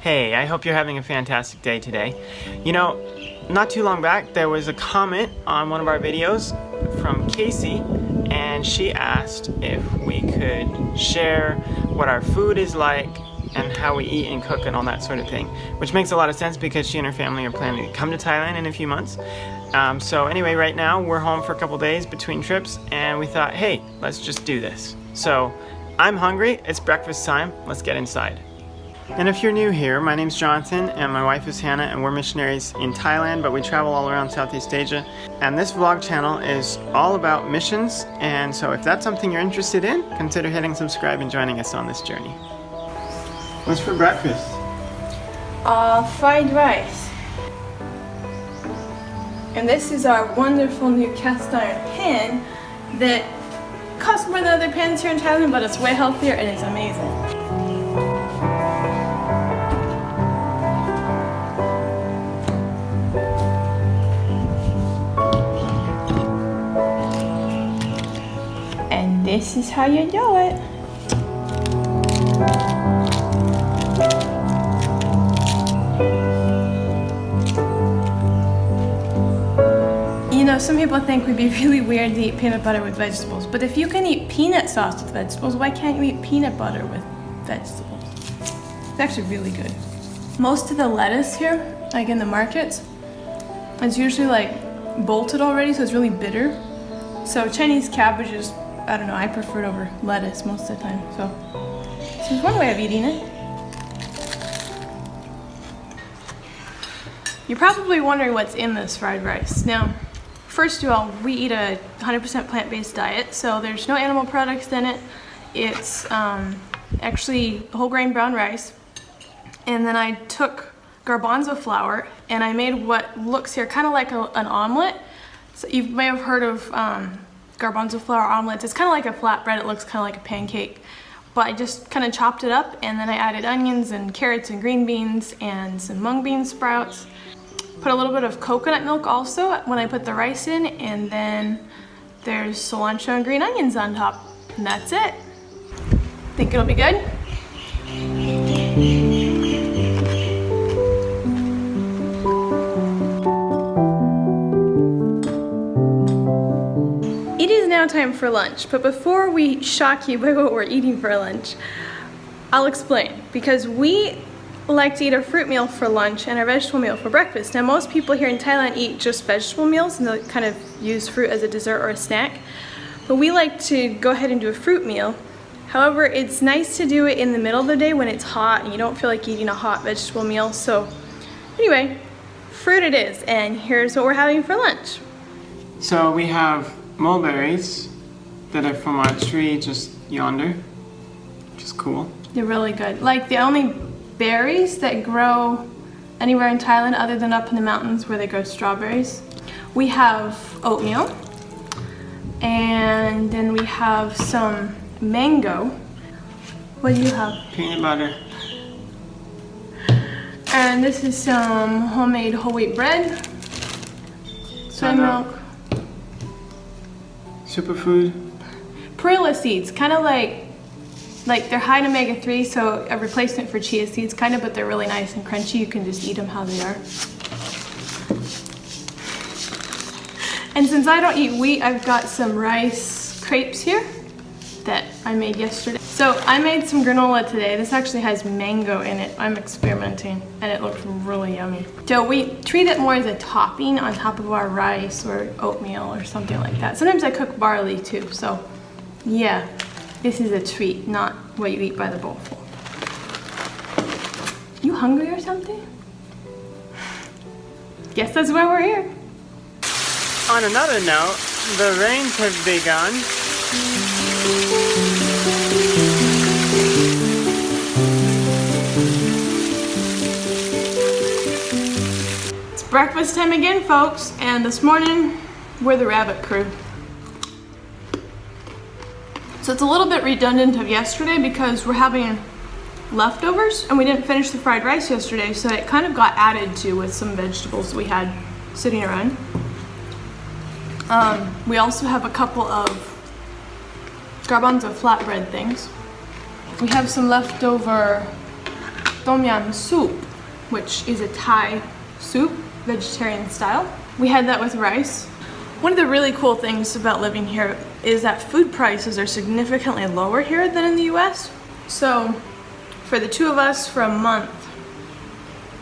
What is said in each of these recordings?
Hey, I hope you're having a fantastic day today. You know, not too long back there was a comment on one of our videos from Kasey, and she asked if we could share what our food is like and how we eat and cook and all that sort of thing, which makes a lot of sense because she and her family are planning to come to Thailand in a few months. So anyway, right now we're home for a couple days between trips, and we thought, hey, let's just do this. So I'm hungry, it's breakfast time, let's get inside. And if you're new here, my name's Jonathan and my wife is Hannah, and we're missionaries in Thailand, but we travel all around Southeast Asia. And this vlog channel is all about missions, and so if that's something you're interested in, consider hitting subscribe and joining us on this journey. What's for breakfast? Fried rice. And this is our wonderful new cast iron pan that costs more than other pans here in Thailand, but it's way healthier and it's amazing. And this is how you do it. You know, some people think we'd be really weird to eat peanut butter with vegetables, but if you can eat peanut sauce with vegetables, why can't you eat peanut butter with vegetables? It's actually really good. Most of the lettuce here, like in the markets, it's usually like bolted already, so it's really bitter. So Chinese cabbage is, I don't know, I prefer it over lettuce most of the time. So it's one way of eating it. You're probably wondering what's in this fried rice. Now, first of all, we eat a 100% plant-based diet, so there's no animal products in it. It's actually whole grain brown rice. And then I took garbanzo flour and I made what looks here kind of like an omelet. So you may have heard of garbanzo flour omelets. It's kind of like a flatbread. It looks kind of like a pancake. But I just kind of chopped it up, and then I added onions and carrots and green beans and some mung bean sprouts. Put a little bit of coconut milk also when I put the rice in, and then there's cilantro and green onions on top. And that's it. Think it'll be good? It is now time for lunch, but before we shock you by what we're eating for lunch, I'll explain. Because we like to eat a fruit meal for lunch and our vegetable meal for breakfast. Now, most people here in Thailand eat just vegetable meals and they kind of use fruit as a dessert or a snack. But we like to go ahead and do a fruit meal. However, it's nice to do it in the middle of the day when it's hot and you don't feel like eating a hot vegetable meal. So anyway, fruit it is, and here's what we're having for lunch. So we have mulberries that are from our tree just yonder, which is cool. They're really good. Like the only berries that grow anywhere in Thailand other than up in the mountains where they grow strawberries. We have oatmeal, and then we have some mango. What do you have? Peanut butter. And this is some homemade whole wheat bread, soy milk, superfood, perilla seeds, kind of like they're high in omega-3, so a replacement for chia seeds, kind of, but they're really nice and crunchy. You can just eat them how they are. And since I don't eat wheat, I've got some rice crepes here that I made yesterday. So I made some granola today. This actually has mango in it. I'm experimenting, and it looks really yummy. So we treat it more as a topping on top of our rice or oatmeal or something like that. Sometimes I cook barley too, so yeah. This is a treat, not what you eat by the bowlful. You hungry or something? Guess that's why we're here. On another note, the rains have begun. It's breakfast time again, folks, and this morning we're the rabbit crew. So it's a little bit redundant of yesterday because we're having leftovers and we didn't finish the fried rice yesterday, so it kind of got added to with some vegetables we had sitting around. We also have a couple of garbanzo flatbread things. We have some leftover tom yum soup, which is a Thai soup, vegetarian style. We had that with rice. One of the really cool things about living here is that food prices are significantly lower here than in the US. So for the two of us for a month,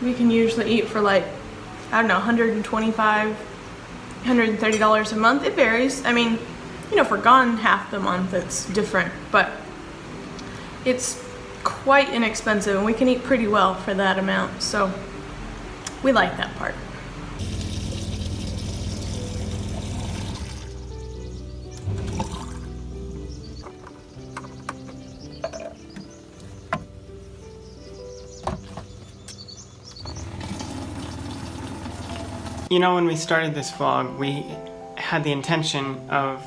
we can usually eat for like, I don't know, $125, $130 a month. It varies. I mean, you know, if we're gone half the month, it's different, but it's quite inexpensive and we can eat pretty well for that amount. So we like that part. You know, when we started this vlog, we had the intention of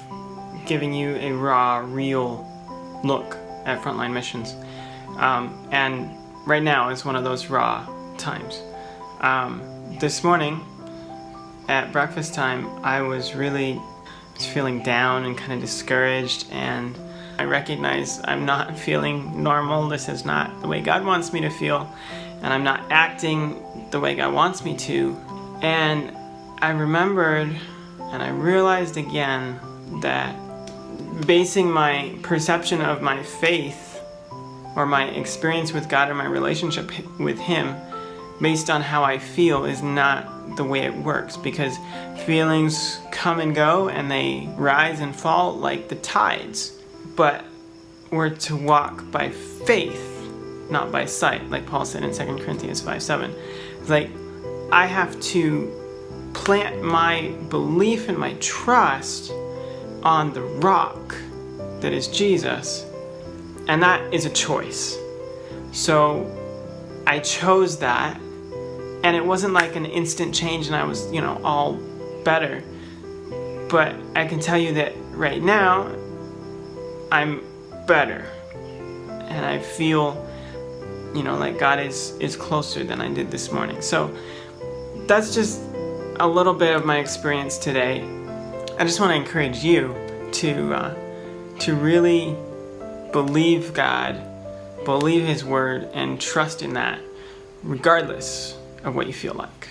giving you a raw, real look at Frontline Missions. And right now is one of those raw times. This morning, at breakfast time, I was feeling down and kind of discouraged, and I recognize I'm not feeling normal. This is not the way God wants me to feel, and I'm not acting the way God wants me to. And I remembered and I realized again that basing my perception of my faith or my experience with God or my relationship with Him based on how I feel is not the way it works, because feelings come and go and they rise and fall like the tides. But we're to walk by faith, not by sight, like Paul said in 2 Corinthians 5:7. It's like I have to plant my belief and my trust on the rock that is Jesus, and that is a choice. So I chose that, and it wasn't like an instant change and I was, you know, all better. But I can tell you that right now I'm better, and I feel, you know, like God is closer than I did this morning. So that's just a little bit of my experience today. I just want to encourage you to really believe God, believe His word, and trust in that, regardless of what you feel like.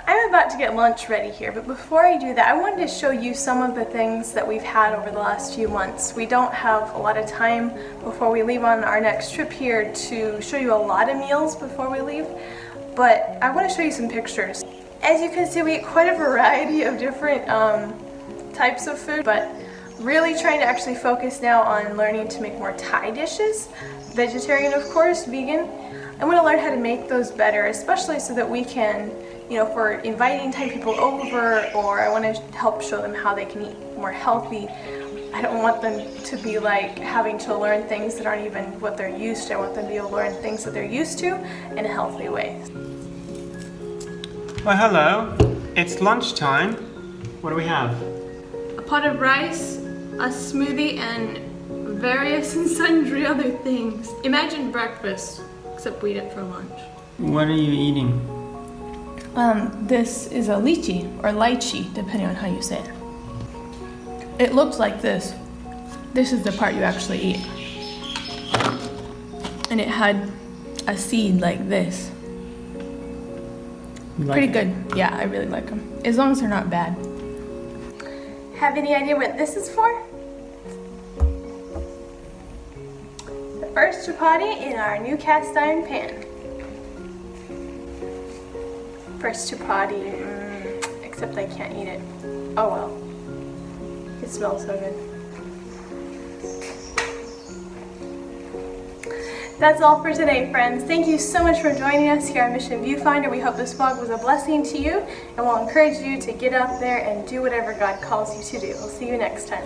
I'm about to get lunch ready here, but before I do that, I wanted to show you some of the things that we've had over the last few months. We don't have a lot of time before we leave on our next trip here to show you a lot of meals before we leave, but I want to show you some pictures. As you can see, we eat quite a variety of different types of food, but really trying to actually focus now on learning to make more Thai dishes. Vegetarian, of course, vegan. I want to learn how to make those better, especially so that we can, you know, if we're inviting Thai people over, or I want to help show them how they can eat more healthy. I don't want them to be like having to learn things that aren't even what they're used to. I want them to be able to learn things that they're used to in a healthy way. Well, hello. It's lunchtime. What do we have? A pot of rice, a smoothie, and various and sundry other things. Imagine breakfast, except we eat it for lunch. What are you eating? This is a lychee, or lychee, depending on how you say it. It looks like this. This is the part you actually eat. And it had a seed like this. Pretty good. Yeah, I really like them. As long as they're not bad. Have any idea what this is for? The first chapati in our new cast iron pan. First chapati, except I can't eat it. Oh well. It smells so good. That's all for today, friends. Thank you so much for joining us here on Mission Viewfinder. We hope this vlog was a blessing to you, and we'll encourage you to get out there and do whatever God calls you to do. We'll see you next time.